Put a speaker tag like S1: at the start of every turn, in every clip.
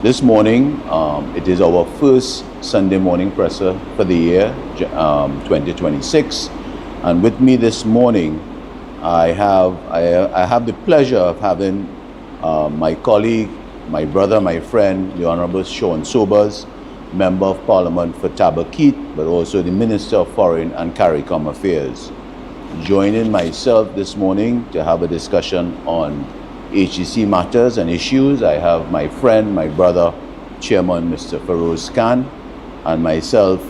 S1: This morning, it is our first Sunday morning presser for the year 2026, and with me this morning, I have the pleasure of having my colleague, my brother, my friend, the Honourable Sean Sobers, Member of Parliament for Tabaquite, but also the Minister of Foreign and CARICOM Affairs. Joining myself this morning to have a discussion on HEC matters and issues, I have my friend, my brother, Chairman Mr. Feroze Khan, and myself,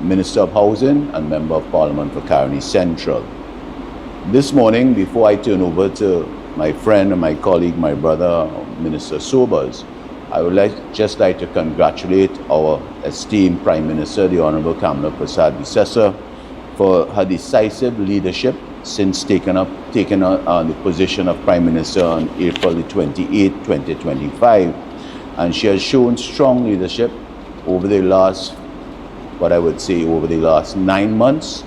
S1: Minister of Housing and Member of Parliament for Caroni Central. This morning, before I turn over to my friend and my colleague, my brother, Minister Sobers, I would just like to congratulate our esteemed Prime Minister, the Honourable Kamala Persad-Bissessar, for her decisive leadership since taking on the position of Prime Minister on April the 28th, 2025. And she has shown strong leadership over the last 9 months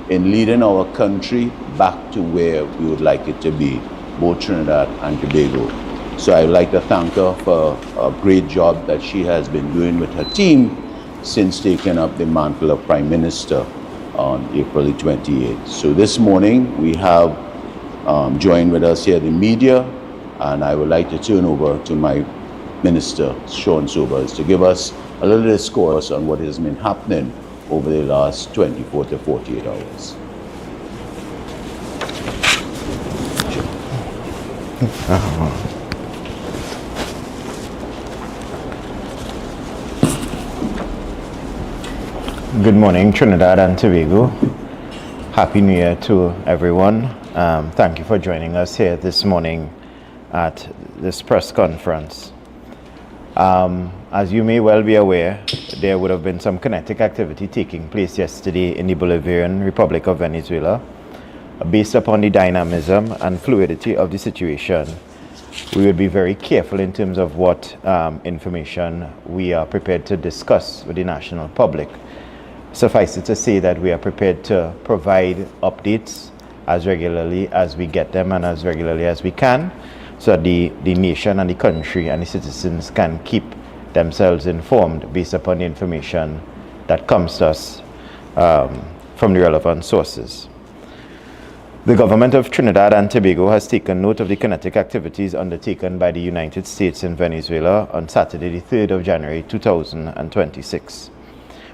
S1: in leading our country back to where we would like it to be, both Trinidad and Tobago. So I would like to thank her for a great job that she has been doing with her team since taking up the mantle of Prime Minister on April the 28th. So this morning we have joined with us here the media, and I would like to turn over to my Minister, Sean Sobers, to give us a little discourse on what has been happening over the last 24 to 48 hours.
S2: Good morning, Trinidad and Tobago. Happy New Year to everyone. Thank you for joining us here this morning at this press conference. As you may well be aware, there would have been some kinetic activity taking place yesterday in the Bolivarian Republic of Venezuela. Based upon the dynamism and fluidity of the situation, we would be very careful in terms of what information we are prepared to discuss with the national public. Suffice it to say that we are prepared to provide updates as regularly as we get them and as regularly as we can, so that the nation and the country and the citizens can keep themselves informed based upon the information that comes to us from the relevant sources. The government of Trinidad and Tobago has taken note of the kinetic activities undertaken by the United States in Venezuela on Saturday, the 3rd of January 2026.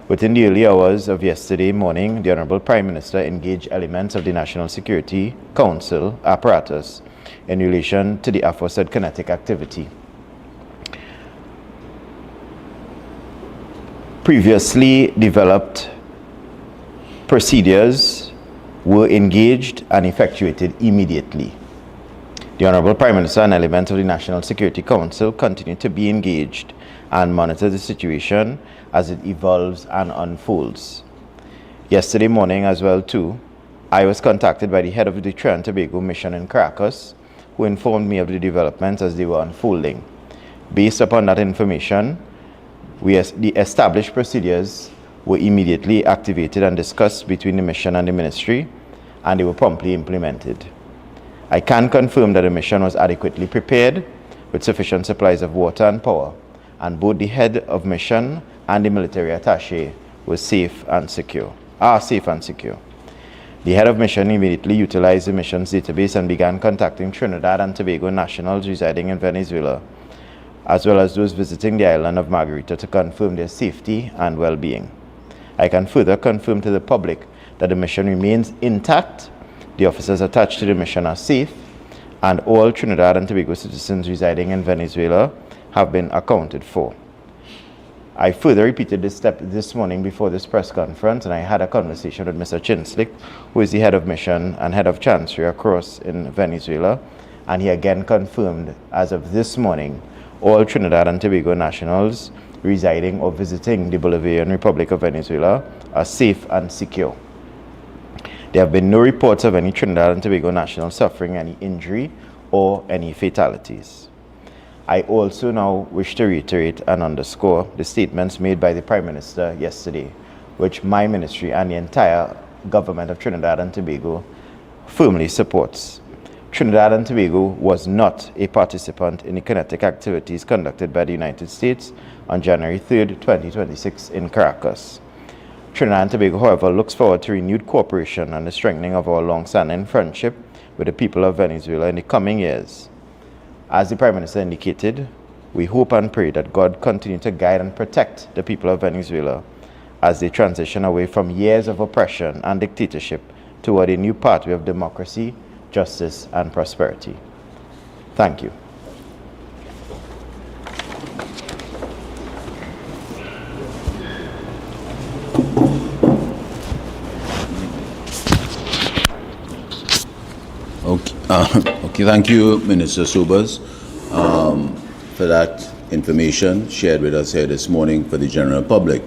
S2: Within the early hours of yesterday morning, the Honourable Prime Minister engaged elements of the National Security Council apparatus in relation to the aforesaid kinetic activity. Previously developed procedures were engaged and effectuated immediately. The Honourable Prime Minister and elements of the National Security Council continue to be engaged and monitor the situation as it evolves and unfolds. Yesterday morning as well too, I was contacted by the head of the Trinidad and Tobago mission in Caracas, who informed me of the developments as they were unfolding. Based upon that information, the established procedures were immediately activated and discussed between the mission and the ministry, and they were promptly implemented. I can confirm that the mission was adequately prepared with sufficient supplies of water and power, and both the head of mission and the military attaché are safe and secure. The head of mission immediately utilized the mission's database and began contacting Trinidad and Tobago nationals residing in Venezuela, as well as those visiting the island of Margarita, to confirm their safety and well-being. I can further confirm to the public that the mission remains intact, the officers attached to the mission are safe, and all Trinidad and Tobago citizens residing in Venezuela have been accounted for. I further repeated this step this morning before this press conference, and I had a conversation with Mr. Chinslick, who is the head of mission and head of chancery across in Venezuela, and he again confirmed as of this morning all Trinidad and Tobago nationals residing or visiting the Bolivarian Republic of Venezuela are safe and secure. There have been no reports of any Trinidad and Tobago nationals suffering any injury or any fatalities. I also now wish to reiterate and underscore the statements made by the Prime Minister yesterday, which my ministry and the entire government of Trinidad and Tobago firmly supports. Trinidad and Tobago was not a participant in the kinetic activities conducted by the United States on January 3, 2026 in Caracas. Trinidad and Tobago, however, looks forward to renewed cooperation and the strengthening of our long-standing friendship with the people of Venezuela in the coming years. As the Prime Minister indicated, we hope and pray that God continue to guide and protect the people of Venezuela as they transition away from years of oppression and dictatorship toward a new pathway of democracy, justice, and prosperity. Thank you.
S1: Okay, thank you, Minister Sobers, for that information shared with us here this morning for the general public.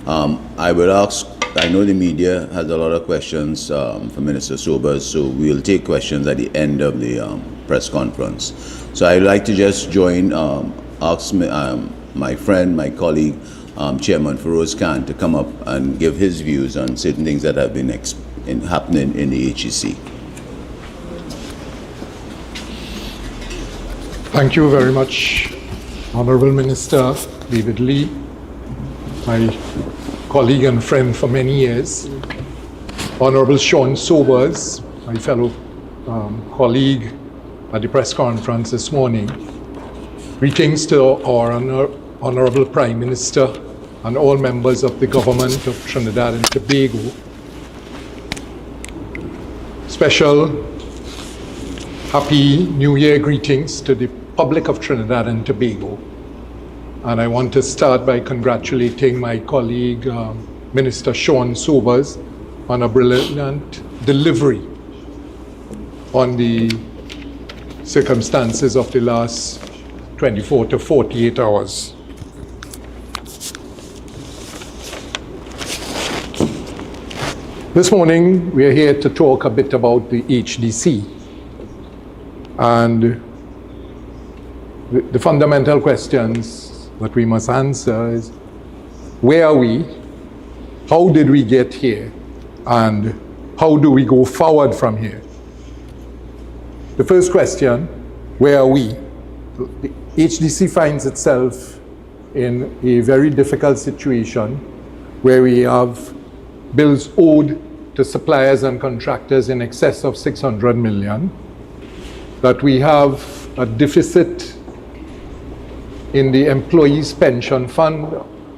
S1: I will ask, I know the media has a lot of questions for Minister Sobers, so we'll take questions at the end of the press conference. So I'd like to just join, ask my friend, my colleague, Chairman Feroze Khan, to come up and give his views on certain things that have been happening in the HEC.
S3: Thank you very much, Honorable Minister David Lee, my colleague and friend for many years, Honorable Sean Sobers, my fellow colleague at the press conference this morning. Greetings to our Honorable Prime Minister and all members of the government of Trinidad and Tobago. Special Happy New Year greetings to the public of Trinidad and Tobago. And I want to start by congratulating my colleague, Minister Sean Sobers, on a brilliant delivery on the circumstances of the last 24 to 48 hours. This morning, we are here to talk a bit about the HDC. And the fundamental questions that we must answer is, where are we? How did we get here? And how do we go forward from here? The first question, where are we? The HDC finds itself in a very difficult situation where we have bills owed to suppliers and contractors in excess of 600 million, that we have a deficit in the employees' pension fund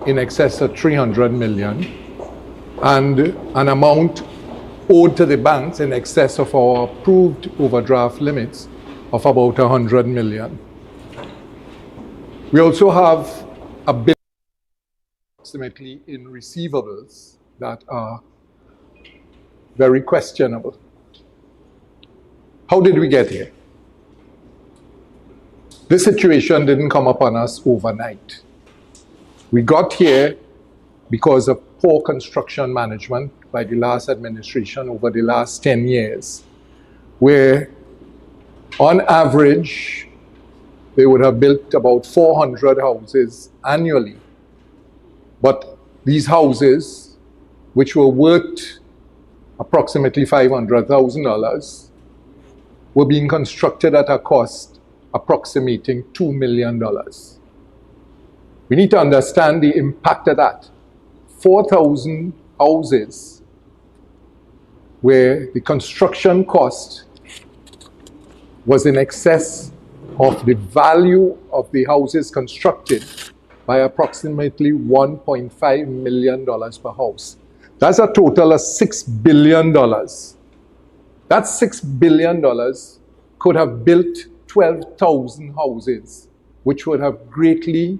S3: in excess of 300 million, and an amount owed to the banks in excess of our approved overdraft limits of about 100 million. We also have a bill approximately in receivables that are very questionable. How did we get here? This situation didn't come upon us overnight. We got here because of poor construction management by the last administration over the last 10 years, where on average, they would have built about 400 houses annually. But these houses, which were worth approximately $500,000, were being constructed at a cost approximating $2 million. We need to understand the impact of that. 4,000 houses where the construction cost was in excess of the value of the houses constructed by approximately $1.5 million per house. That's a total of $6 billion. That $6 billion could have built 12,000 houses, which would have greatly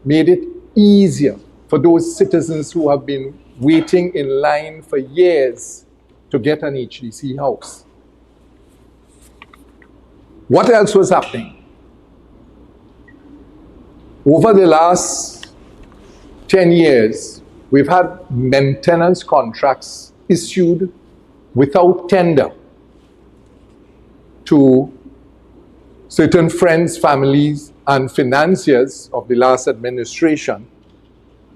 S3: made it easier for those citizens who have been waiting in line for years to get an HDC house. What else was happening? Over the last 10 years, we've had maintenance contracts issued without tender to certain friends, families, and financiers of the last administration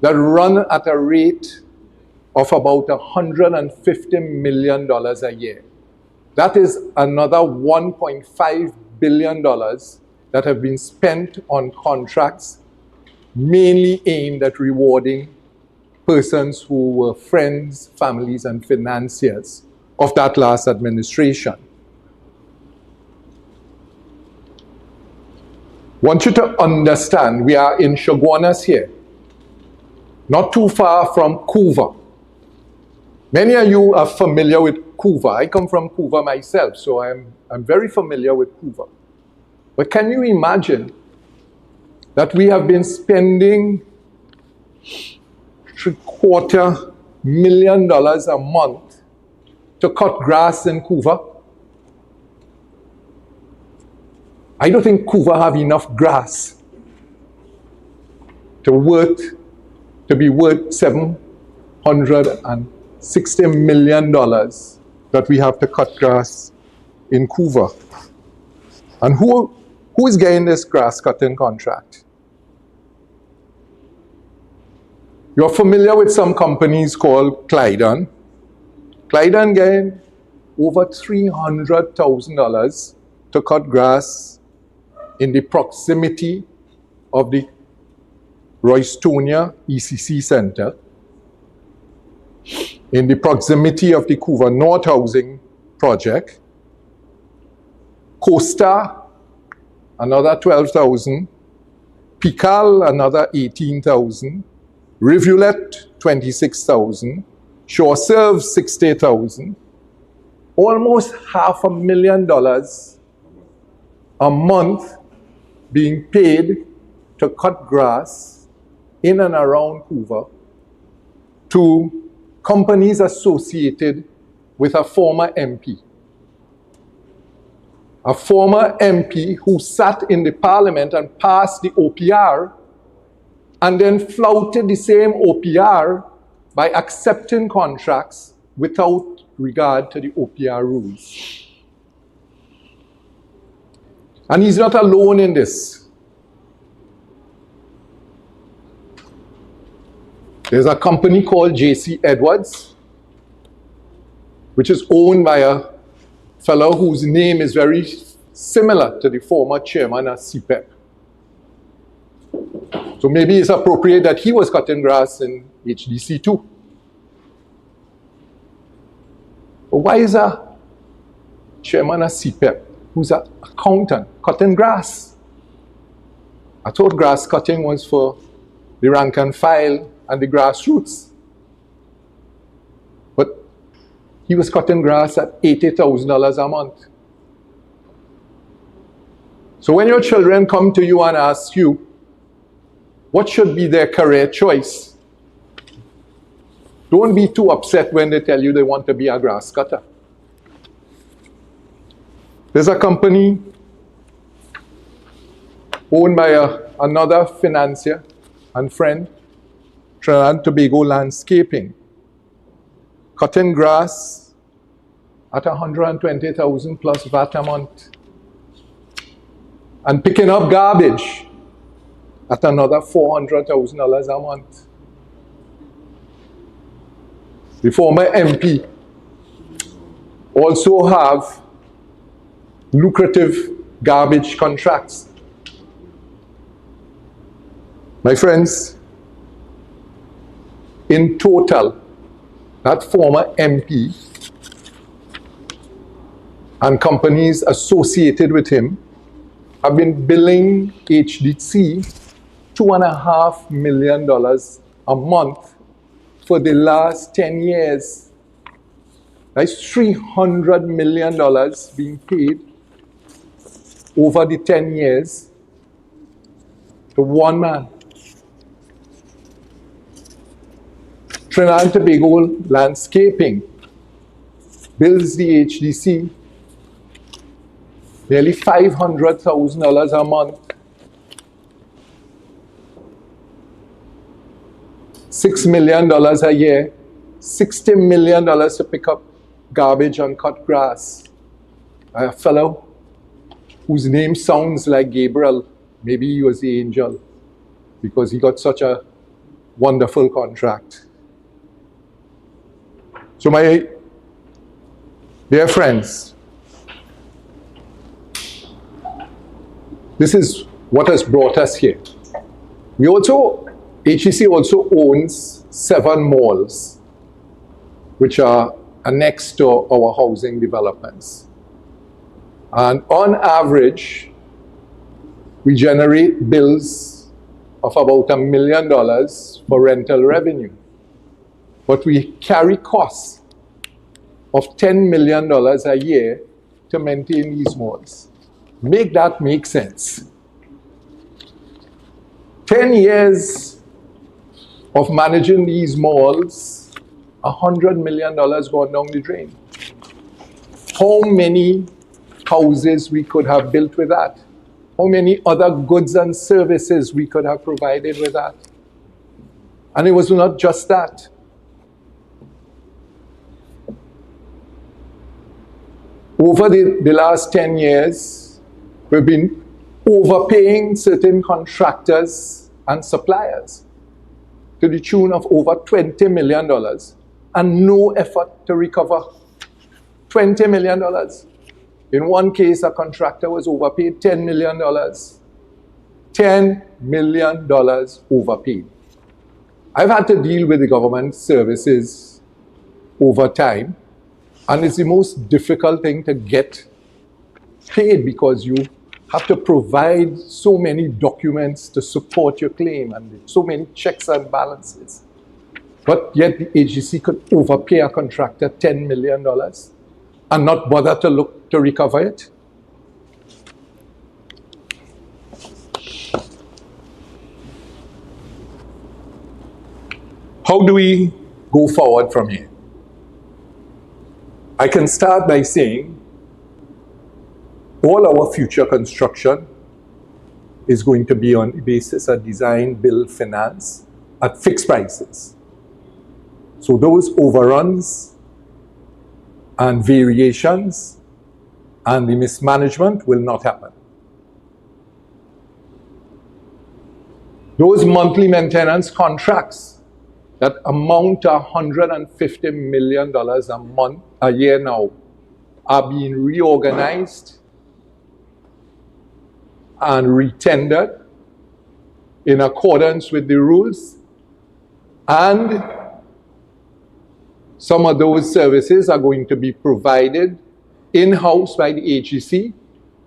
S3: that run at a rate of about $150 million a year. That is another $1.5 billion that have been spent on contracts mainly aimed at rewarding persons who were friends, families, and financiers of that last administration. I want you to understand, we are in Chaguanas here, not too far from Cuba. Many of you are familiar with Cuba. I come from Cuba myself, so I'm very familiar with Cuba. But can you imagine that we have been spending $750,000 a month to cut grass in Cuba? I don't think Cuba have enough grass to be worth $760 million that we have to cut grass in Cuba. And who is getting this grass cutting contract? You're familiar with some companies called I.A.N. I.A.N. getting over $300,000 to cut grass in the proximity of the Roystonia ECC Center, in the proximity of the Cuba North Housing Project. Costa, another 12,000. Pical, another 18,000. Rivulet, 26,000. Shore Serve, 60,000. Almost $500,000 a month being paid to cut grass in and around Cuba to companies associated with a former MP. A former MP who sat in the parliament and passed the OPR and then flouted the same OPR by accepting contracts without regard to the OPR rules. And he's not alone in this. There's a company called J.C. Edwards, which is owned by a fellow whose name is very similar to the former chairman of CPEP. So maybe it's appropriate that he was cutting grass in HDC too. But why is a chairman of CPEP, who's an accountant, cutting grass? I thought grass cutting was for the rank and file and the grassroots. But he was cutting grass at $80,000 a month. So when your children come to you and ask you, what should be their career choice? Don't be too upset when they tell you they want to be a grass cutter. There's a company owned by another financier and friend, Trinidad and Tobago Landscaping, cutting grass at $120,000 plus VAT a month, and picking up garbage at another $400,000 a month. The former MP also have lucrative garbage contracts. My friends, in total, that former MP and companies associated with him have been billing HDC $2.5 million a month for the last 10 years. That's $300 million being paid over the 10 years to one man. Trinidad and Tobago Landscaping bills the HDC nearly $500,000 a month. $6 million a year, $60 million to pick up garbage and cut grass. A fellow whose name sounds like Gabriel, maybe he was the angel, because he got such a wonderful contract. So my dear friends, this is what has brought us here. HEC also owns 7 malls, which are next to our housing developments. And on average, we generate bills of about $1 million for rental revenue. But we carry costs of $10 million a year to maintain these malls. Make that make sense. 10 years of managing these malls, $100 million gone down the drain. How many houses we could have built with that? How many other goods and services we could have provided with that? And it was not just that. Over the last 10 years, we've been overpaying certain contractors and suppliers to the tune of over $20 million and no effort to recover $20 million. In one case, a contractor was overpaid $10 million. $10 million overpaid. I've had to deal with the government services over time, and it's the most difficult thing to get paid because you have to provide so many documents to support your claim and so many checks and balances. But yet the agency could overpay a contractor $10 million and not bother to look to recover it. How do we go forward from here? I can start by saying all our future construction is going to be on the basis of design, build, finance at fixed prices. So those overruns and variations and the mismanagement will not happen. Those monthly maintenance contracts that amount to $150 million a year now are being reorganized and retendered in accordance with the rules, and some of those services are going to be provided in-house by the HEC,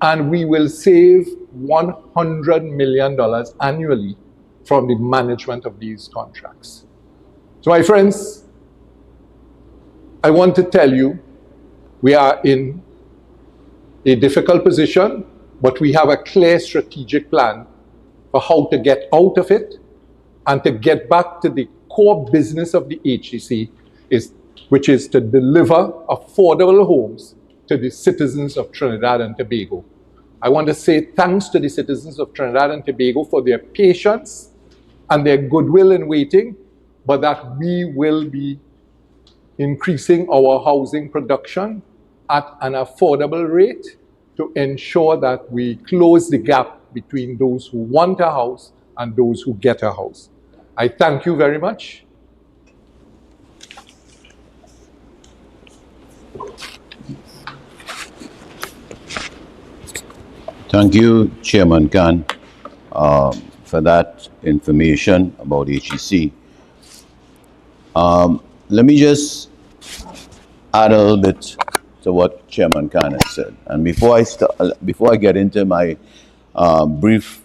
S3: and we will save $100 million annually from the management of these contracts. So my friends, I want to tell you, we are in a difficult position, but we have a clear strategic plan for how to get out of it and to get back to the core business of the HEC, which is to deliver affordable homes to the citizens of Trinidad and Tobago. I want to say thanks to the citizens of Trinidad and Tobago for their patience and their goodwill in waiting, but that we will be increasing our housing production at an affordable rate to ensure that we close the gap between those who want a house and those who get a house. I thank you very much.
S1: Thank you, Chairman Khan, for that information about HEC. Let me just add a little bit to what Chairman Khan has said. And before I get into my brief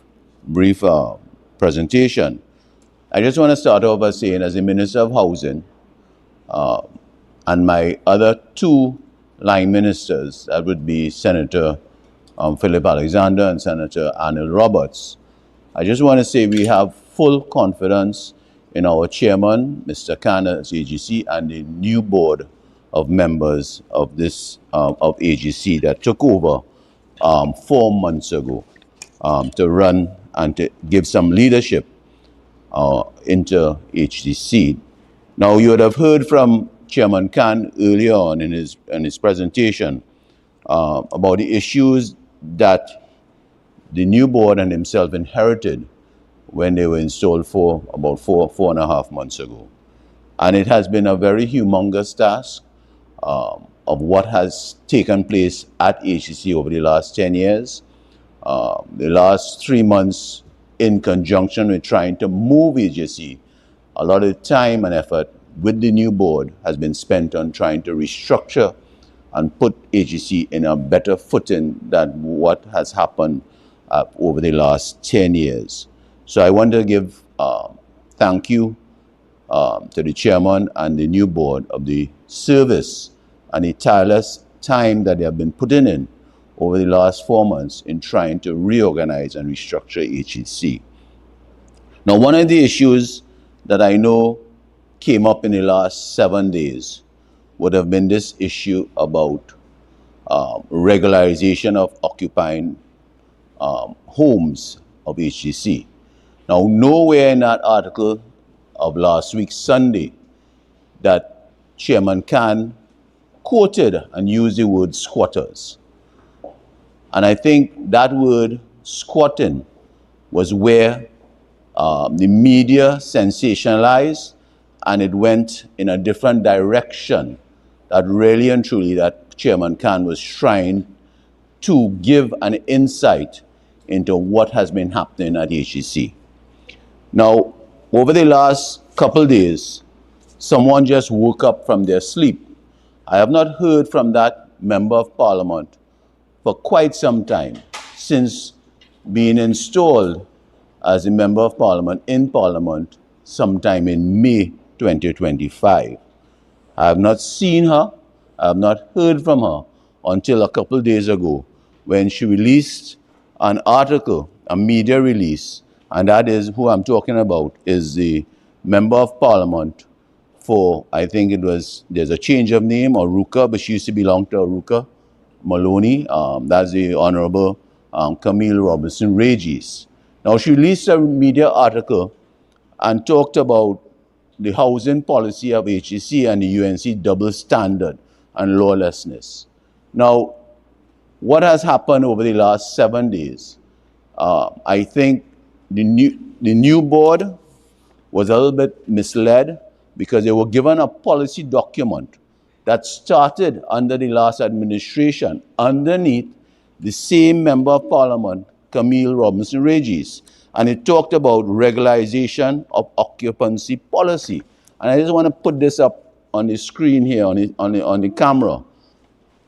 S1: presentation, I just want to start off by saying, as the Minister of Housing, and my other 2 line ministers, that would be Senator Philip Alexander and Senator Arnold Roberts, I just want to say we have full confidence in our chairman, Mr. Khan as AGC, and the new board of members of this of AGC that took over 4 months ago to run and to give some leadership into HDC. Now, you would have heard from Chairman Khan earlier on in his presentation about the issues that the new board and himself inherited when they were installed for about four and a half months ago. And it has been a very humongous task of what has taken place at HEC over the last 10 years. The last 3 months, in conjunction with trying to move HEC, a lot of time and effort with the new board has been spent on trying to restructure and put HEC in a better footing than what has happened over the last 10 years. So I want to give thank you to the chairman and the new board of the service and the tireless time that they have been putting in over the last 4 months in trying to reorganize and restructure HEC. Now, one of the issues that I know came up in the last 7 days would have been this issue about regularization of occupying homes of HEC. Now, nowhere in that article of last week, Sunday, that Chairman Khan quoted and used the word squatters. And I think that word squatting was where the media sensationalized, and it went in a different direction that really and truly that Chairman Khan was trying to give an insight into what has been happening at HEC. Now, over the last couple days, someone just woke up from their sleep. I have not heard from that member of parliament for quite some time, since being installed as a member of parliament in parliament sometime in May 2025. I have not seen her, I have not heard from her until a couple days ago when she released an article, a media release, and that is who I'm talking about, is the member of parliament for, I think it was, there's a change of name, Aruka, but she used to belong to Aruka Maloney. That's the Honorable Camille Robinson Regis. Now, she released a media article and talked about the housing policy of HEC and the UNC double standard and lawlessness. Now, what has happened over the last 7 days? I think the new board was a little bit misled because they were given a policy document that started under the last administration underneath the same member of parliament, Camille Robinson Regis, and it talked about regularization of occupancy policy. And I just want to put this up on the screen here, on the camera.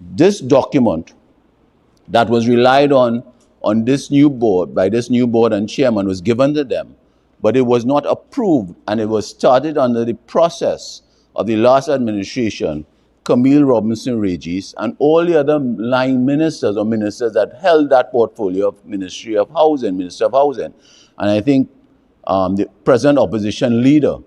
S1: This document that was relied on this new board, by this new board and chairman, was given to them, but it was not approved, and it was started under the process of the last administration, Camille Robinson Regis, and all the other line ministers or ministers that held that portfolio of Ministry of Housing, Minister of Housing. And I think the present opposition leader,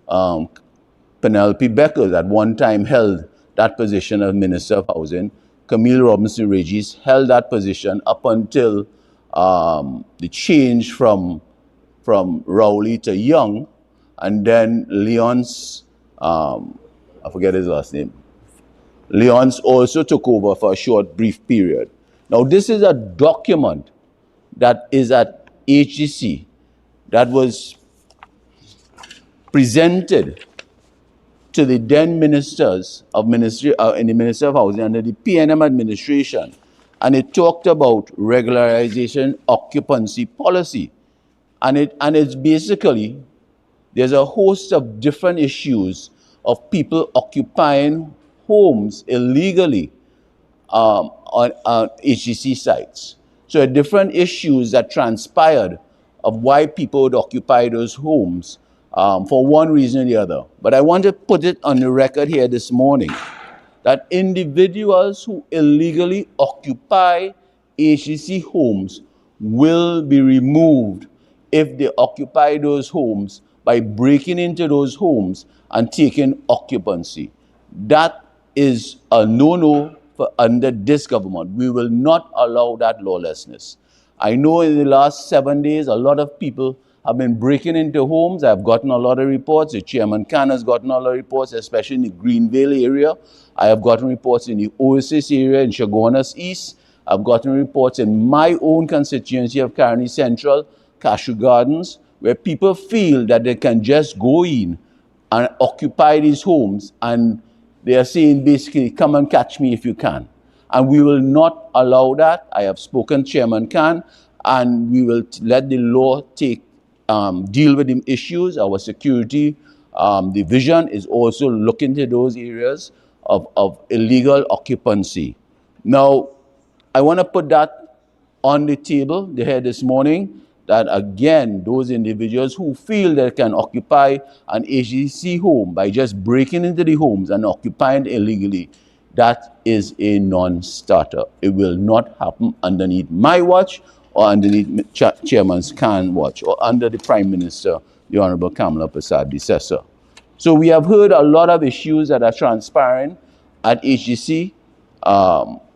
S1: Penelope Beckers, at one time held that position of Minister of Housing. Camille Robinson Regis held that position up until the change from Rowley to Young, and then Leonce, I forget his last name, Leonce also took over for a short, brief period. Now, this is a document that is at HEC that was presented to the then ministers of Ministry in the Ministry of Housing under the PNM administration, and it talked about regularization occupancy policy, and it's basically, there's a host of different issues of people occupying homes illegally on HEC sites. So different issues that transpired of why people would occupy those homes for one reason or the other. But I want to put it on the record here this morning that individuals who illegally occupy HEC homes will be removed if they occupy those homes by breaking into those homes and taking occupancy. That is a no-no for under this government. We will not allow that lawlessness. I know in the last 7 days, a lot of people have been breaking into homes. I've gotten a lot of reports. The Chairman Khan has gotten a lot of reports, especially in the Greenville area. I have gotten reports in the Oasis area, in Chaguanas East. I've gotten reports in my own constituency of Caroni Central, Cashew Gardens, where people feel that they can just go in and occupy these homes, and they are saying basically, come and catch me if you can. And we will not allow that. I have spoken to Chairman Khan, and we will let the law deal with the issues. Our security division is also looking to those areas of illegal occupancy. Now, I want to put that on the table here this morning, that again, those individuals who feel they can occupy an HGC home by just breaking into the homes and occupying illegally, that is a non-starter. It will not happen underneath my watch or underneath Chairman Khan's watch or under the Prime Minister, the Honorable Kamala Prasad-Desessar. So we have heard a lot of issues that are transpiring at HGC.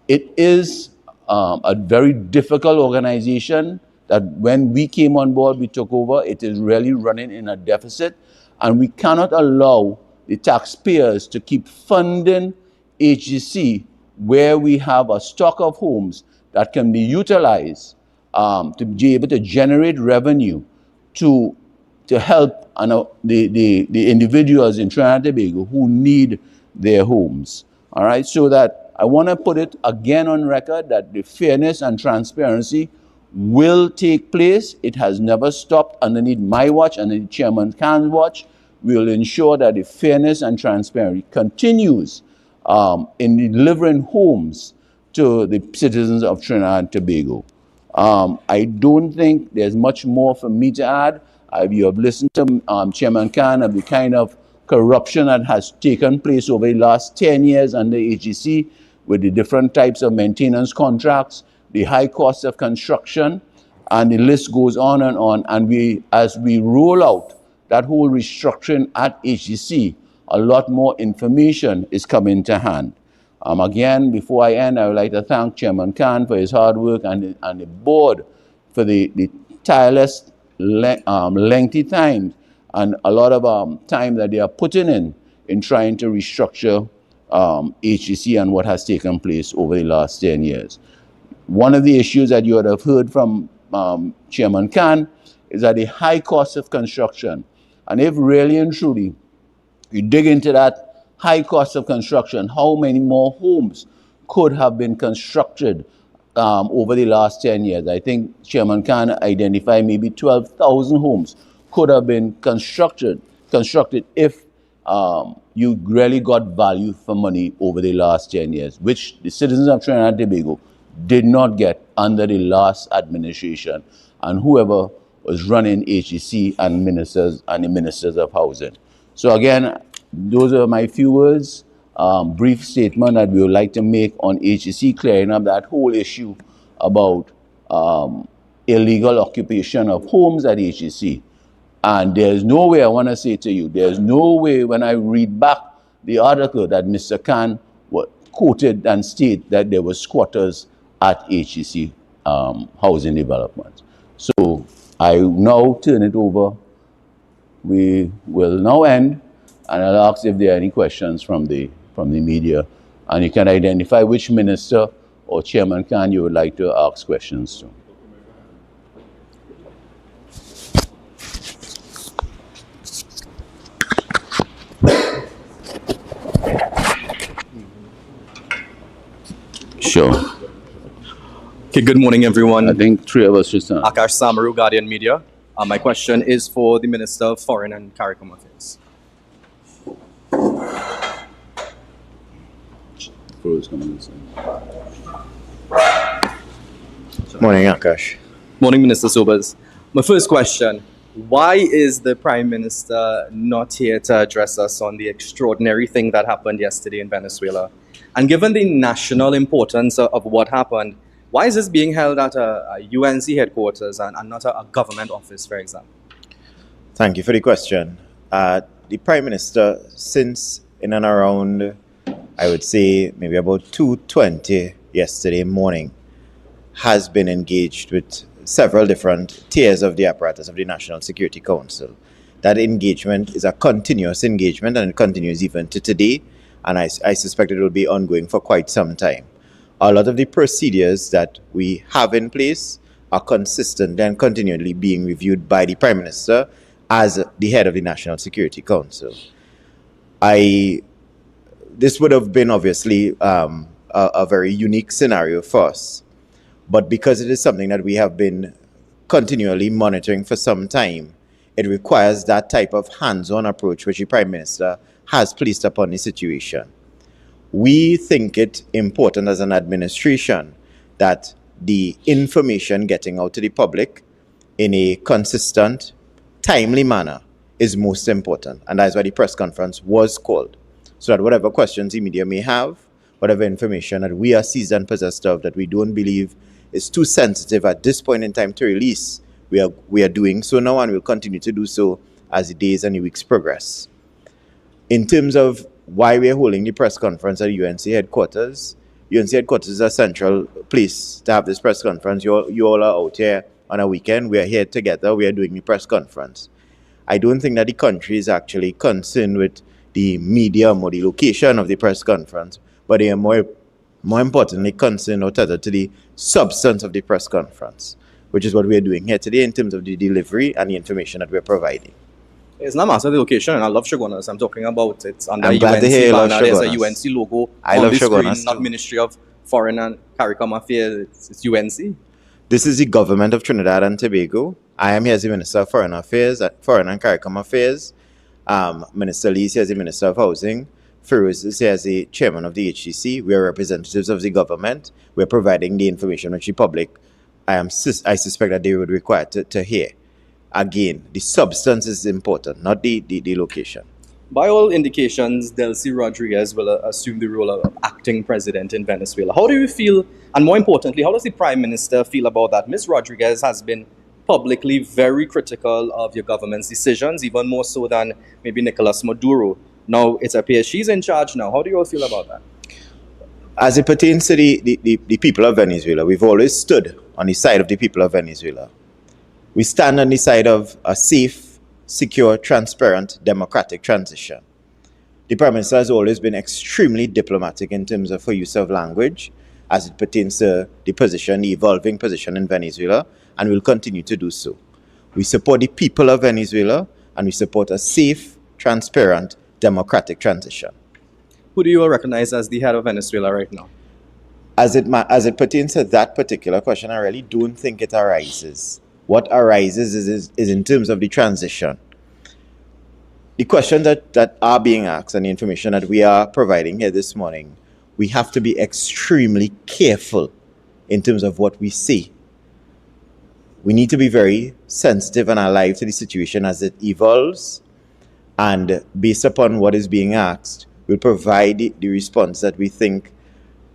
S1: It is a very difficult organization that when we came on board, we took over, it is really running in a deficit, and we cannot allow the taxpayers to keep funding HGC where we have a stock of homes that can be utilized to be able to generate revenue to help the individuals in Trinidad and Tobago who need their homes. All right, so that I want to put it again on record that the fairness and transparency will take place. It has never stopped underneath my watch, underneath Chairman Khan's watch. We will ensure that the fairness and transparency continues in delivering homes to the citizens of Trinidad and Tobago. I don't think there's much more for me to add. You have listened to Chairman Khan of the kind of corruption that has taken place over the last 10 years under HGC with the different types of maintenance contracts, the high cost of construction, and the list goes on. And as we roll out that whole restructuring at HGC, a lot more information is coming to hand. Again, before I end, I would like to thank Chairman Khan for his hard work and the board for the tireless, lengthy time and a lot of time that they are putting in trying to restructure HGC and what has taken place over the last 10 years. One of the issues that you would have heard from Chairman Khan is that the high cost of construction, and if really and truly you dig into that high cost of construction, how many more homes could have been constructed over the last 10 years? I think Chairman Khan identified maybe 12,000 homes could have been constructed if you really got value for money over the last 10 years, which the citizens of Trinidad and Tobago did not get under the last administration and whoever was running HGC and the ministers of housing. So again, those are my few words, brief statement that we would like to make on HGC, clearing up that whole issue about illegal occupation of homes at HGC. And there's no way, I want to say to you, there's no way when I read back the article that Mr. Khan quoted and stated that there were squatters at HGC housing development. So I now turn it over. We will now end, and I'll ask if there are any questions from the media. And you can identify which minister or Chairman Khan you would like to ask questions to. Sure.
S4: Okay, good morning, everyone.
S1: I think three of us should start.
S4: Akash Samaru, Guardian Media. My question is for the Minister of Foreign and CARICOM Affairs.
S1: Feroze Khan.
S2: Morning, Akash.
S4: Morning, Minister Sobers. My first question, why is the Prime Minister not here to address us on the extraordinary thing that happened yesterday in Venezuela? And given the national importance of what happened, why is this being held at a UNC headquarters and not a government office, for example?
S2: Thank you for the question. The Prime Minister, since in and around, I would say maybe about 2:20 yesterday morning, has been engaged with several different tiers of the apparatus of the National Security Council. That engagement is a continuous engagement, and it continues even to today, and I suspect it will be ongoing for quite some time. A lot of the procedures that we have in place are consistent and continually being reviewed by the Prime Minister as the head of the National Security Council. This would have been obviously a very unique scenario for us. But because it is something that we have been continually monitoring for some time, it requires that type of hands-on approach which the Prime Minister has placed upon the situation. We think it important as an administration that the information getting out to the public in a consistent, timely manner is most important. And that's why the press conference was called. So that whatever questions the media may have, whatever information that we are seized and possessed of that we don't believe is too sensitive at this point in time to release, we are doing so now and will continue to do so as the days and the weeks progress. In terms of why we are holding the press conference at UNC headquarters, UNC headquarters is a central place to have this press conference. You all are out here on a weekend. We are here together. We are doing the press conference. I don't think that the country is actually concerned with the medium or the location of the press conference, but they are more importantly concerned or tethered to the substance of the press conference, which is what we are doing here today in terms of the delivery and the information that we are providing.
S4: It's not matter of the location, and I love Shogunas. I'm talking about it under
S2: I'm glad
S4: UNC
S2: to hear you love
S4: banner. There's a
S2: Shogunas.
S4: UNC logo
S2: I
S4: on
S2: love
S4: the screen,
S2: Shogunas
S4: not
S2: too.
S4: Ministry of Foreign and CARICOM Affairs. It's UNC.
S2: This is the government of Trinidad and Tobago. I am here as the Minister of Foreign Affairs, Foreign and CARICOM Affairs. Minister Lee is here as the Minister of Housing. Feroze is here as the Chairman of the HCC. We are representatives of the government. We are providing the information which the public, I suspect that they would require to hear. Again, the substance is important, not the location.
S4: By all indications, Delcy Rodriguez will assume the role of acting president in Venezuela. How do you feel, and more importantly, how does the Prime Minister feel about that? Ms. Rodriguez has been publicly very critical of your government's decisions, even more so than maybe Nicolas Maduro. Now, it appears she's in charge now. How do you all feel about that?
S2: As it pertains to the people of Venezuela, we've always stood on the side of the people of Venezuela. We stand on the side of a safe, secure, transparent, democratic transition. The Prime Minister has always been extremely diplomatic in terms of her use of language as it pertains to the position, the evolving position in Venezuela, and will continue to do so. We support the people of Venezuela, and we support a safe, transparent, democratic transition.
S4: Who do you all recognize as the head of Venezuela right now?
S2: As it pertains to that particular question, I really don't think it arises. What arises is in terms of the transition. The questions that are being asked and the information that we are providing here this morning, we have to be extremely careful in terms of what we say. We need to be very sensitive and alive to the situation as it evolves, and based upon what is being asked, we'll provide the response that we think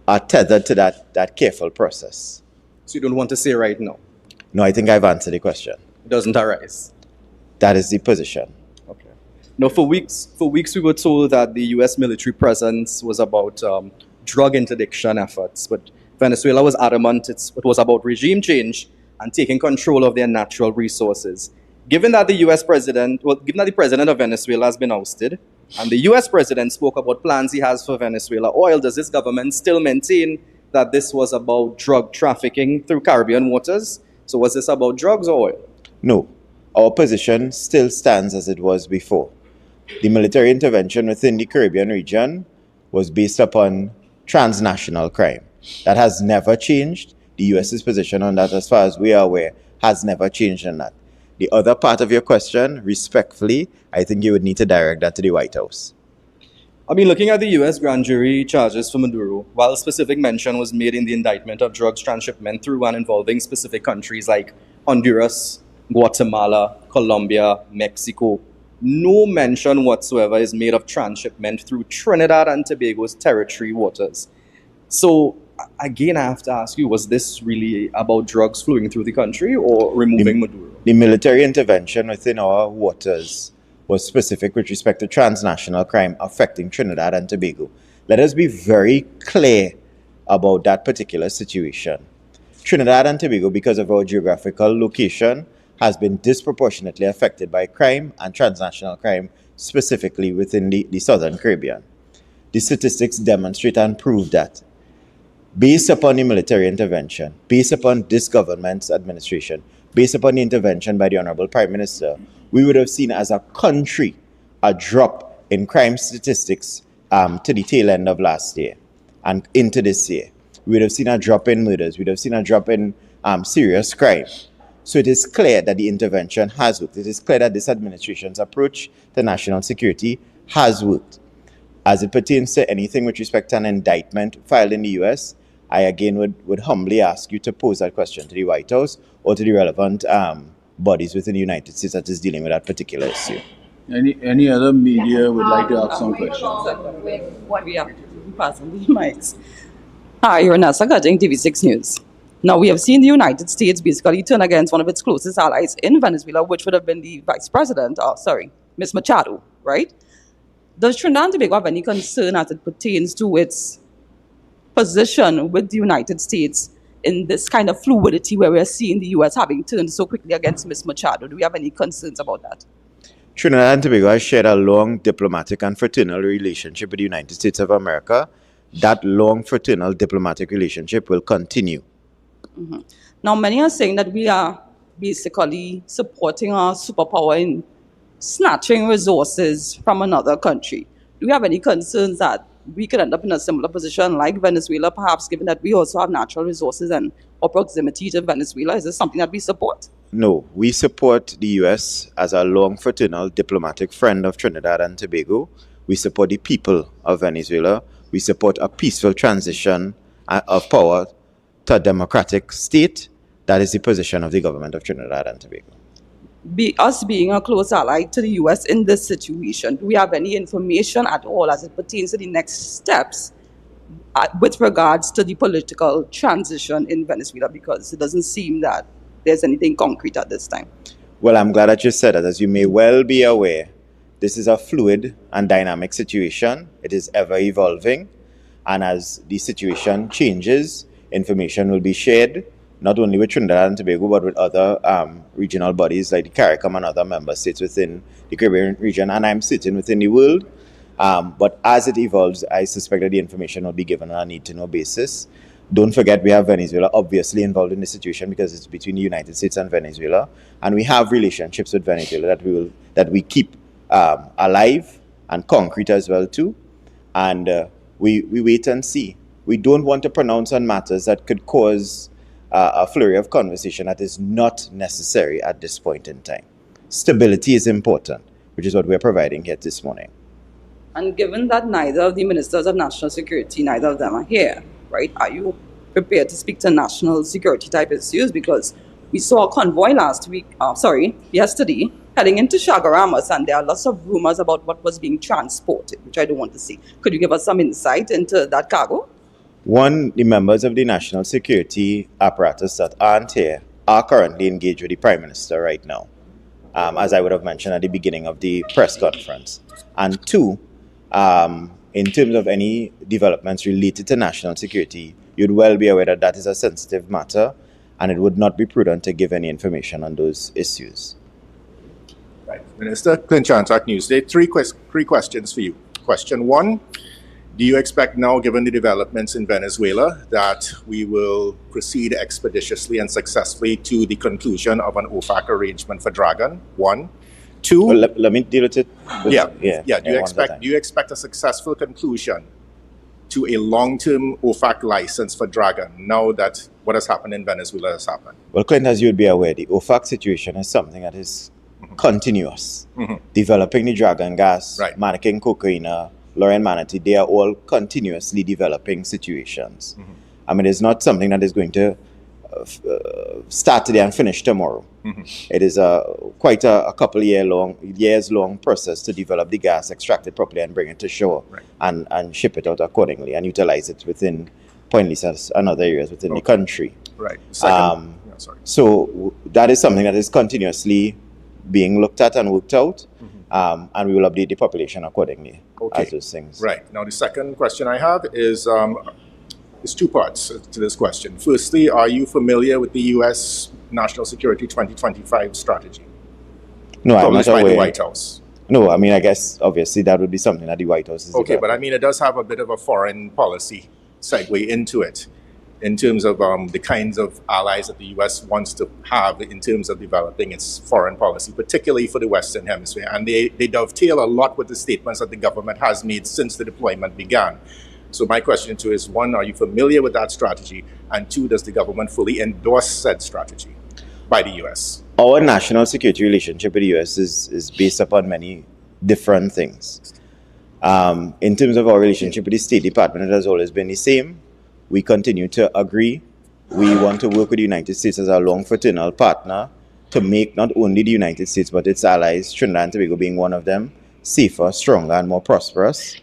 S2: are tethered to that careful process.
S4: So you don't want to say right now?
S2: No, I think I've answered the question.
S4: It doesn't arise?
S2: That is the position.
S4: Okay. Now, for weeks we were told that the U.S. military presence was about drug interdiction efforts, but Venezuela was adamant it was about regime change and taking control of their natural resources. Given that the president of Venezuela has been ousted, and the U.S. president spoke about plans he has for Venezuela oil, does this government still maintain that this was about drug trafficking through Caribbean waters? So was this about drugs or oil?
S2: No. Our position still stands as it was before. The military intervention within the Caribbean region was based upon transnational crime. That has never changed. The U.S.'s position on that, as far as we are aware, has never changed on that. The other part of your question, respectfully, I think you would need to direct that to the White House.
S4: I mean, looking at the U.S. grand jury charges for Maduro, while specific mention was made in the indictment of drugs transshipment through and involving specific countries like Honduras, Guatemala, Colombia, Mexico, no mention whatsoever is made of transshipment through Trinidad and Tobago's territory waters. So, again, I have to ask you, was this really about drugs flowing through the country or removing Maduro?
S2: The military intervention within our waters was specific with respect to transnational crime affecting Trinidad and Tobago. Let us be very clear about that particular situation. Trinidad and Tobago, because of our geographical location, has been disproportionately affected by crime and transnational crime, specifically within the Southern Caribbean. The statistics demonstrate and prove that. Based upon the military intervention, based upon this government's administration, based upon the intervention by the Honorable Prime Minister, we would have seen as a country a drop in crime statistics to the tail end of last year and into this year, we would have seen a drop in murders, we would have seen a drop in serious crime. So it is clear that the intervention has worked. It is clear that this administration's approach to national security has worked. As it pertains to anything with respect to an indictment filed in the US, I again would humbly ask you to pose that question to the White House or to the relevant bodies within the United States that is dealing with that particular issue.
S1: Any other media would like to ask some questions?
S5: What we are passing the mics. Hi, Renessa Gajing, TV6 News. Now, we have seen the United States basically turn against one of its closest allies in Venezuela, which would have been the Vice President, Ms. Machado, right? Does Trinidad and Tobago have any concern as it pertains to its position with the United States in this kind of fluidity where we're seeing the U.S. having turned so quickly against Ms. Machado? Do we have any concerns about that?
S2: Trinidad and Tobago has shared a long diplomatic and fraternal relationship with the United States of America. That long fraternal diplomatic relationship will continue.
S5: Mm-hmm. Now, many are saying that we are basically supporting our superpower in snatching resources from another country. Do we have any concerns that we could end up in a similar position like Venezuela, perhaps, given that we also have natural resources and our proximity to Venezuela? Is this something that we support?
S2: No, we support the U.S. as a long fraternal diplomatic friend of Trinidad and Tobago. We support the people of Venezuela. We support a peaceful transition of power to a democratic state. That is the position of the government of Trinidad and Tobago.
S5: Us being a close ally to the U.S. in this situation, do we have any information at all as it pertains to the next steps with regards to the political transition in Venezuela? Because it doesn't seem that there's anything concrete at this time.
S2: Well, I'm glad that you said that. As you may well be aware, this is a fluid and dynamic situation. It is ever evolving. And as the situation changes, information will be shared, not only with Trinidad and Tobago, but with other regional bodies like the CARICOM and other member states within the Caribbean region, and I'm certain within the world. But as it evolves, I suspect that the information will be given on a need-to-know basis. Don't forget, we have Venezuela obviously involved in this situation because it's between the United States and Venezuela, and we have relationships with Venezuela that we keep alive and concrete as well too. And we wait and see. We don't want to pronounce on matters that could cause a flurry of conversation that is not necessary at this point in time. Stability is important, which is what we're providing here this morning.
S5: And given that neither of the ministers of national security, neither of them are here, right? Are you prepared to speak to national security type issues? Because we saw a convoy yesterday, heading into Chagaramas, and there are lots of rumors about what was being transported, which I don't want to see. Could you give us some insight into that cargo?
S2: One, the members of the national security apparatus that aren't here are currently engaged with the Prime Minister right now, as I would have mentioned at the beginning of the press conference. And two, in terms of any developments related to national security, you'd well be aware that that is a sensitive matter, and it would not be prudent to give any information on those issues.
S6: Right. Minister, Clint Chantak, Newsday. Three questions for you. Question one, do you expect now, given the developments in Venezuela, that we will proceed expeditiously and successfully to the conclusion of an OFAC arrangement for Dragon? One. Two.
S2: Well, let me deal with it.
S6: Do you expect a successful conclusion to a long-term OFAC license for Dragon now that what has happened in Venezuela has happened?
S2: Well, Clint, as you would be aware, the OFAC situation is something that is continuous. Developing the Dragon gas,
S6: right.
S2: Mannequin Cocaine, Lauren Manatee, they are all continuously developing situations. I mean, it's not something that is going to start today and finish tomorrow. It is quite a couple years long process to develop the gas, extract it properly, and bring it to shore,
S6: right.
S2: and ship it out accordingly and utilize it within Point Lisa and other areas within the country.
S6: Right. Second,
S2: So that is something that is continuously being looked at and worked out, and we will update the population accordingly as those things.
S6: Right. Now, the second question I have is two parts to this question. Firstly, are you familiar with the U.S. National Security 2025 strategy?
S2: No, I'm not
S6: published by
S2: aware.
S6: the White House?
S2: No, I mean, I guess obviously that would be something that the White House is
S6: Okay,
S2: developing.
S6: but I mean, it does have a bit of a foreign policy segue into it. in terms of the kinds of allies that the U.S. wants to have in terms of developing its foreign policy, particularly for the Western Hemisphere. And they dovetail a lot with the statements that the government has made since the deployment began. So my question to you is, one, are you familiar with that strategy? And two, does the government fully endorse said strategy by the U.S.?
S2: Our national security relationship with the U.S. is based upon many different things. In terms of our relationship with the State Department, it has always been the same. We continue to agree. We want to work with the United States as a long fraternal partner to make not only the United States but its allies, Trinidad and Tobago being one of them, safer, stronger, and more prosperous.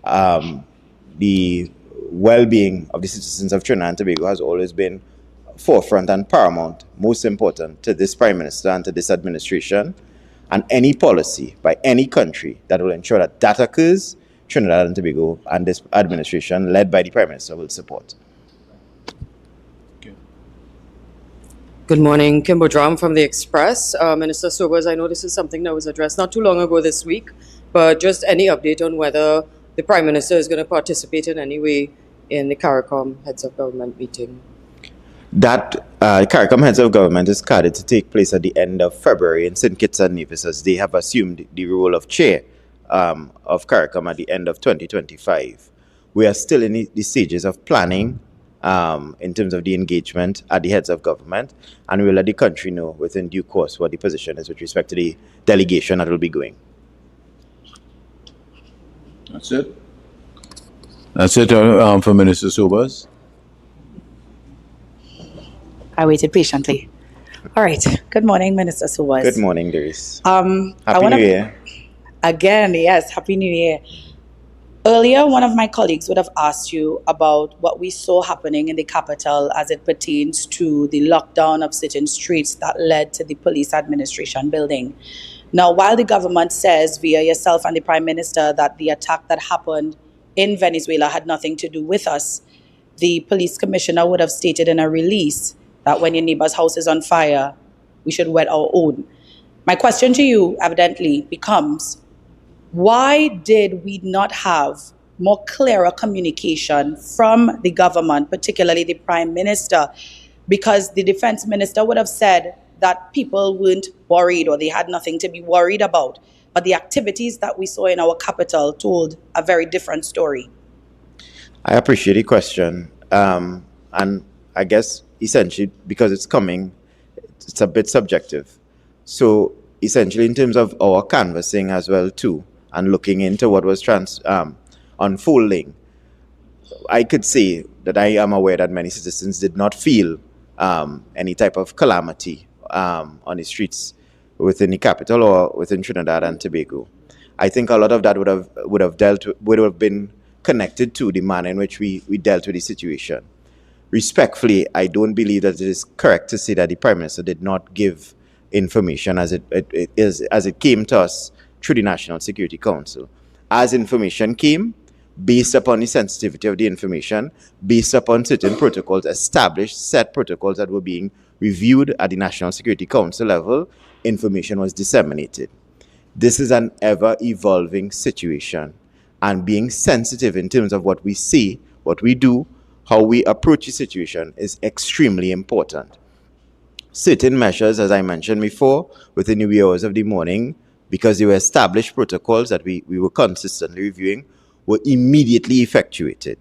S2: The well-being of the citizens of Trinidad and Tobago has always been forefront and paramount, most important to this Prime Minister and to this administration. And any policy by any country that will ensure that that occurs, Trinidad and Tobago and this administration, led by the Prime Minister, will support.
S7: Good morning, Kimbo Drum from the Express. Minister Sobers, I know this is something that was addressed not too long ago this week, but just any update on whether the Prime Minister is going to participate in any way in the CARICOM Heads of Government meeting?
S2: That CARICOM Heads of Government is scheduled to take place at the end of February in St. Kitts and Nevis, as they have assumed the role of chair of CARICOM at the end of 2025. We are still in the stages of planning in terms of the engagement at the Heads of Government, and we will let the country know within due course what the position is with respect to the delegation that will be going.
S1: That's it. That's it for Minister Sobers.
S8: I waited patiently. All right. Good morning, Minister Sobers.
S2: Good morning, Doris.
S8: Happy
S2: New Year.
S8: Again, yes, Happy New Year. Earlier, one of my colleagues would have asked you about what we saw happening in the capital as it pertains to the lockdown of certain streets that led to the police administration building. Now, while the government says via yourself and the Prime Minister that the attack that happened in Venezuela had nothing to do with us, the police commissioner would have stated in a release that when your neighbor's house is on fire, we should wet our own. My question to you evidently becomes, why did we not have more clearer communication from the government, particularly the Prime Minister? Because the Defense Minister would have said that people weren't worried or they had nothing to be worried about. But the activities that we saw in our capital told a very different story.
S2: I appreciate the question. And I guess essentially, because it's coming, it's a bit subjective. So essentially, in terms of our canvassing as well too, and looking into what was unfolding, I could say that I am aware that many citizens did not feel any type of calamity on the streets within the capital or within Trinidad and Tobago. I think a lot of that would have been connected to the manner in which we dealt with the situation. Respectfully, I don't believe that it is correct to say that the Prime Minister did not give information as it came to us through the National Security Council. As information came, based upon the sensitivity of the information, based upon certain protocols, established set protocols that were being reviewed at the National Security Council level, information was disseminated. This is an ever-evolving situation, and being sensitive in terms of what we see, what we do, how we approach the situation is extremely important. Certain measures, as I mentioned before, within the wee hours of the morning, because they were established protocols that we were consistently reviewing, were immediately effectuated.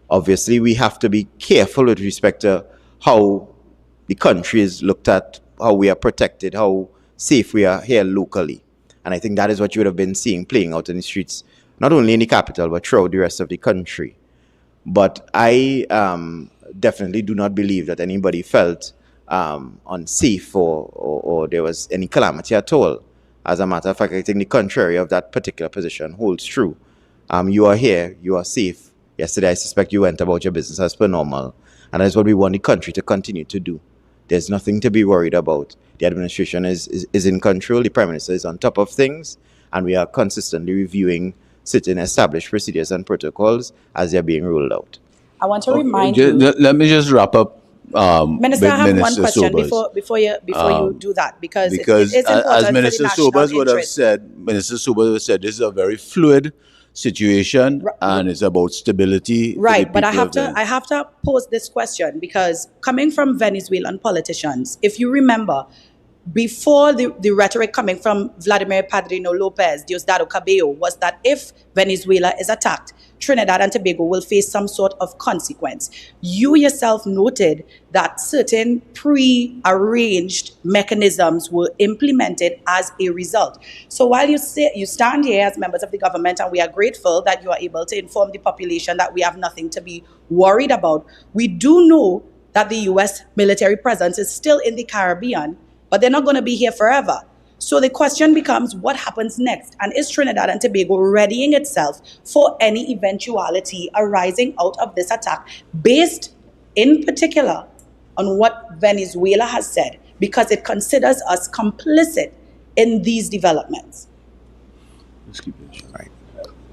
S2: Obviously, we have to be careful with respect to how the country is looked at, how we are protected, how safe we are here locally. And I think that is what you would have been seeing playing out in the streets, not only in the capital, but throughout the rest of the country. But I definitely do not believe that anybody felt unsafe or there was any calamity at all. As a matter of fact, I think the contrary of that particular position holds true. You are here, you are safe. Yesterday, I suspect you went about your business as per normal. And that is what we want the country to continue to do. There's nothing to be worried about. The administration is in control, the Prime Minister is on top of things, and we are consistently reviewing certain established procedures and protocols as they're being rolled out.
S8: I want to remind you.
S1: Let me just wrap up.
S8: Minister, I have
S1: Minister
S8: one question
S1: Sobers.
S8: before you do that, because it's
S1: as
S8: important
S1: Minister
S8: for the national
S1: Sobers would have
S8: interest.
S1: said, Minister Sobers would have said, this is a very fluid situation and it's about stability.
S8: Right,
S1: for the
S8: but I
S1: people
S8: have to pose this question because coming from Venezuelan politicians, if you remember, before the rhetoric coming from Vladimir Padrino Lopez, Diosdado Cabello, was that if Venezuela is attacked, Trinidad and Tobago will face some sort of consequence. You yourself noted that certain pre-arranged mechanisms were implemented as a result. So while you stand here as members of the government, and we are grateful that you are able to inform the population that we have nothing to be worried about, we do know that the U.S. military presence is still in the Caribbean, but they're not going to be here forever. So the question becomes, what happens next? And is Trinidad and Tobago readying itself for any eventuality arising out of this attack, based in particular on what Venezuela has said, because it considers us complicit in these developments?
S2: Right.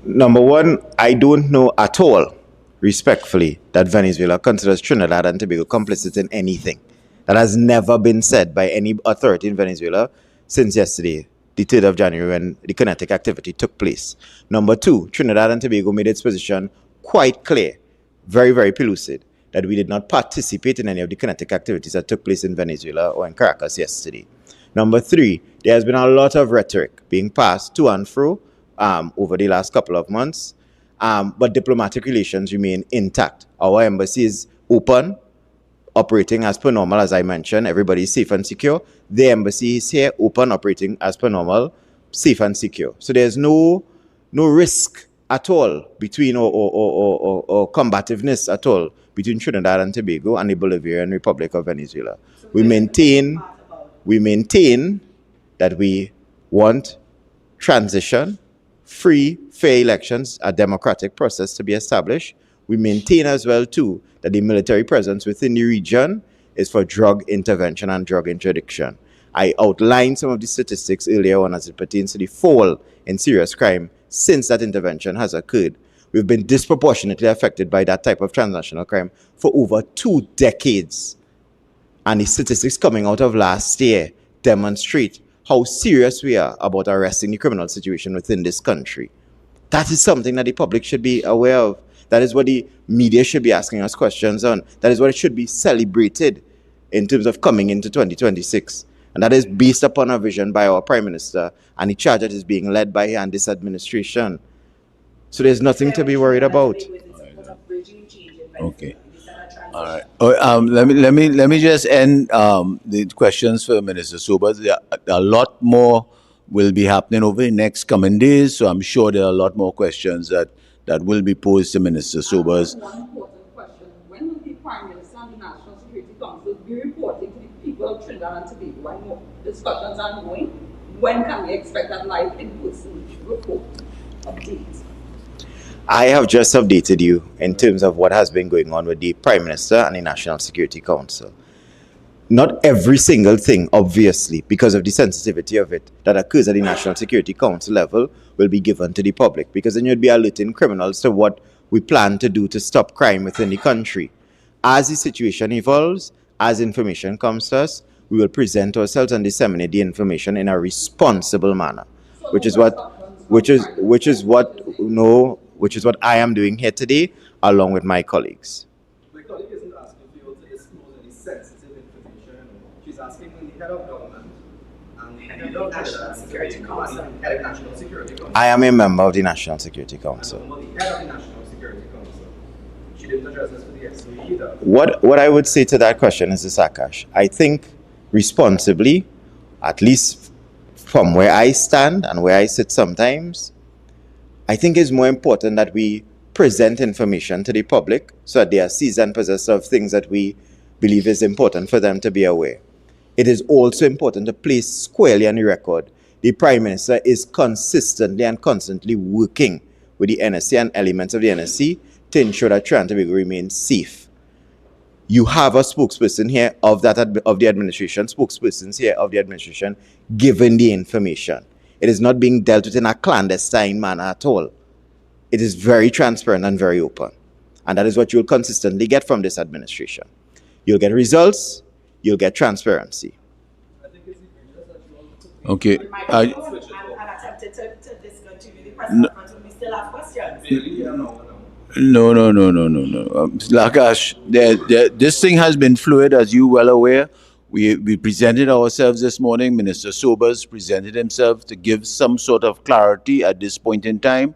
S2: Number one, I don't know at all, respectfully, that Venezuela considers Trinidad and Tobago complicit in anything. That has never been said by any authority in Venezuela since yesterday, the 3rd of January, when the kinetic activity took place. Number two, Trinidad and Tobago made its position quite clear, very, very pellucid, that we did not participate in any of the kinetic activities that took place in Venezuela or in Caracas yesterday. Number three, there has been a lot of rhetoric being passed to and fro over the last couple of months, but diplomatic relations remain intact. Our embassy is open, operating as per normal, as I mentioned. Everybody is safe and secure. The embassy is here, open, operating as per normal, safe and secure. So there's no risk at all between or combativeness at all between Trinidad and Tobago and the Bolivarian Republic of Venezuela. We maintain that we want transition, free, fair elections, a democratic process to be established. We maintain as well, too, that the military presence within the region is for drug intervention and drug interdiction. I outlined some of the statistics earlier on as it pertains to the fall in serious crime since that intervention has occurred. We've been disproportionately affected by that type of transnational crime for over 2 decades. And the statistics coming out of last year demonstrate how serious we are about arresting the criminal situation within this country. That is something that the public should be aware of. That is what the media should be asking us questions on. That is what it should be celebrated in terms of coming into 2026. And that is based upon a vision by our Prime Minister and the charge that is being led by him and this administration. So there's nothing to be worried about.
S1: Okay. All right. Let me just end the questions for Minister Sobers. A lot more will be happening over the next coming days, so I'm sure there are a lot more questions that will be posed to Minister Sobers.
S5: One important question: when will the Prime Minister and the National Security Council be reporting to the people of Trinidad and Tobago? I know discussions are ongoing. When can we expect that live in-person report update?
S2: I have just updated you in terms of what has been going on with the Prime Minister and the National Security Council. Not every single thing, obviously, because of the sensitivity of it, that occurs at the National Security Council level will be given to the public, because then you'd be alerting criminals to what we plan to do to stop crime within the country. As the situation evolves, as information comes to us, we will present ourselves and disseminate the information in a responsible manner, which is what I am doing here today, along with my colleagues.
S4: My colleague isn't asking you to disclose any sensitive information. She's asking the head of government and head of National Security Council. Head of National Security Council.
S2: I am a member of the National Security Council.
S4: The head of the National Security Council. She didn't address this for the SOE either.
S2: What I would say to that question is this, Akash. I think responsibly, at least from where I stand and where I sit sometimes, I think it's more important that we present information to the public so that they are seized and possessed of things that we believe is important for them to be aware. It is also important to place squarely on the record the Prime Minister is consistently and constantly working with the NSC and elements of the NSC to ensure that Trinidad and Tobago remains safe. You have a spokesperson here of the administration, spokespersons here of the administration giving the information. It is not being dealt with in a clandestine manner at all. It is very transparent and very open. And that is what you'll consistently get from this administration. You'll get results, you'll get transparency.
S1: Okay.
S8: We still have questions.
S1: No, no, no, no, no, no. Lakash, this thing has been fluid, as you well aware. We presented ourselves this morning. Minister Sobers presented himself to give some sort of clarity at this point in time.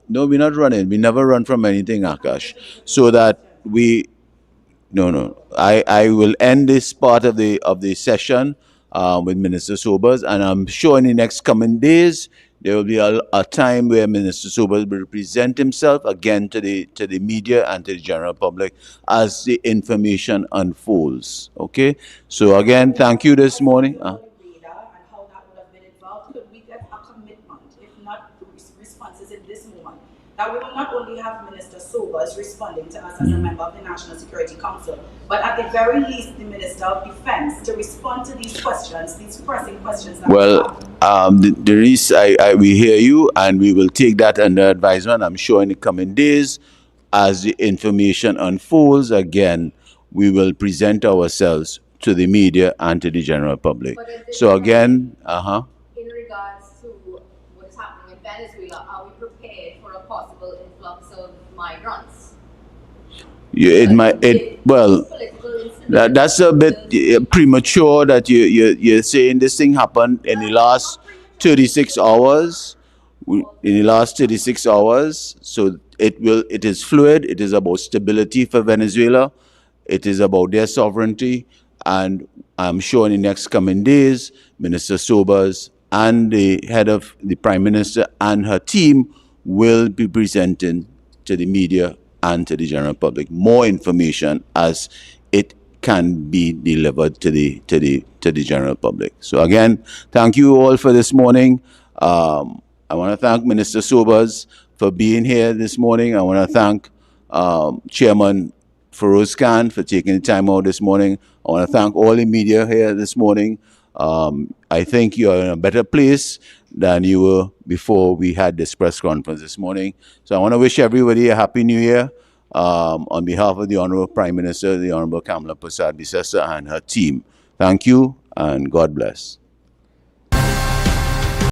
S1: No, we're not running. We never run from anything, Akash. So that we no, no. I will end this part of the session with Minister Sobers, and I'm sure in the next coming days there will be a time where Minister Sobers will present himself again to the media and to the general public as the information unfolds. Okay. So again, thank you this morning.
S8: That we will not only have Minister Sobers responding to us as a member of the National Security Council, but at the very least the Minister of Defense to respond to these questions, these pressing questions. That
S1: we hear you, and we will take that under advisement. I'm sure in the coming days, as the information unfolds, again, we will present ourselves to the media and to the general public. So again,
S9: in regards to what is happening in Venezuela, are we prepared for a possible influx of migrants?
S1: That's a bit premature that you're saying this thing happened in the last 36 hours. In the last 36 hours, so it is fluid. It is about stability for Venezuela. It is about their sovereignty, and I'm sure in the next coming days, Minister Sobers and the head of the Prime Minister and her team will be presenting to the media and to the general public more information as it can be delivered to the general public. So again, thank you all for this morning. I want to thank Minister Sobers for being here this morning. I want to thank Chairman Feroze Khan for taking the time out this morning. I want to thank all the media here this morning. I think you are in a better place than you were before we had this press conference this morning. So I want to wish everybody a Happy New Year on behalf of the Honorable Prime Minister, the Honorable Kamala Prasad Bisesa, and her team. Thank you, and God bless.